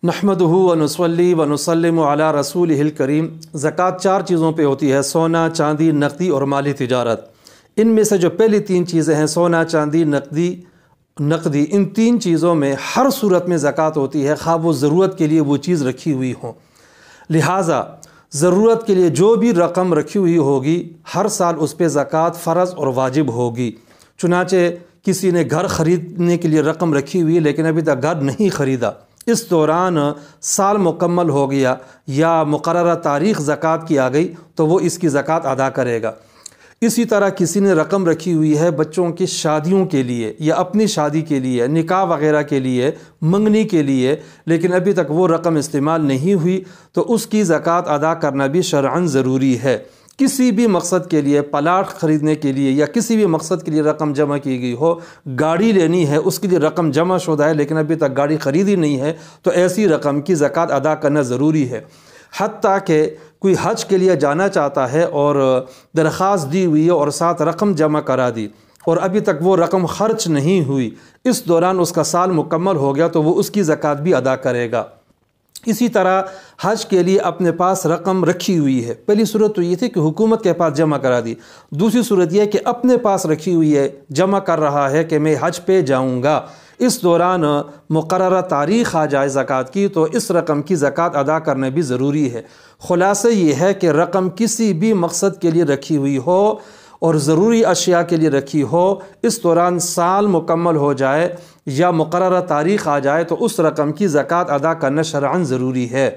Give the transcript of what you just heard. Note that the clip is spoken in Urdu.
نحمدہ و نصلی و نسلم علی رسولہ الکریم۔ زکوٰۃ 4 چیزوں پہ ہوتی ہے: سونا، چاندی، نقدی اور مالی تجارت۔ ان میں سے جو پہلی 3 چیزیں ہیں، سونا، چاندی، نقدی، ان 3 چیزوں میں ہر صورت میں زکوٰۃ ہوتی ہے، خواہ وہ ضرورت کے لیے وہ چیز رکھی ہوئی ہو۔ لہٰذا ضرورت کے لیے جو بھی رقم رکھی ہوئی ہوگی، ہر سال اس پہ زکوٰۃ فرض اور واجب ہوگی۔ چنانچہ کسی نے گھر خریدنے کے لیے رقم رکھی ہوئی لیکن ابھی تک گھر نہیں خریدا، اس دوران سال مکمل ہو گیا یا مقررہ تاریخ زکوٰۃ کی آ گئی تو وہ اس کی زکوٰۃ ادا کرے گا۔ اسی طرح کسی نے رقم رکھی ہوئی ہے بچوں کی شادیوں کے لیے یا اپنی شادی کے لیے، نکاح وغیرہ کے لیے، منگنی کے لیے، لیکن ابھی تک وہ رقم استعمال نہیں ہوئی تو اس کی زکوٰۃ ادا کرنا بھی شرعاً ضروری ہے۔ کسی بھی مقصد کے لیے، پلاٹ خریدنے کے لیے یا کسی بھی مقصد کے لیے رقم جمع کی گئی ہو، گاڑی لینی ہے، اس کے لیے رقم جمع شدہ ہے لیکن ابھی تک گاڑی خریدی نہیں ہے، تو ایسی رقم کی زکوٰۃ ادا کرنا ضروری ہے۔ حتیٰ کہ کوئی حج کے لیے جانا چاہتا ہے اور درخواست دی ہوئی ہے اور ساتھ رقم جمع کرا دی اور ابھی تک وہ رقم خرچ نہیں ہوئی، اس دوران اس کا سال مکمل ہو گیا تو وہ اس کی زکوٰۃ بھی ادا کرے گا۔ اسی طرح حج کے لیے اپنے پاس رقم رکھی ہوئی ہے، پہلی صورت تو یہ تھی کہ حکومت کے پاس جمع کرا دی، دوسری صورت یہ ہے کہ اپنے پاس رکھی ہوئی ہے، جمع کر رہا ہے کہ میں حج پہ جاؤں گا، اس دوران مقررہ تاریخ آ جائے زکوٰۃ کی تو اس رقم کی زکوٰۃ ادا کرنا بھی ضروری ہے۔ خلاصہ یہ ہے کہ رقم کسی بھی مقصد کے لیے رکھی ہوئی ہو اور ضروری اشیاء کے لیے رکھی ہو، اس دوران سال مکمل ہو جائے یا مقررہ تاریخ آ جائے تو اس رقم کی زکوٰۃ ادا کرنا شرعاً ضروری ہے۔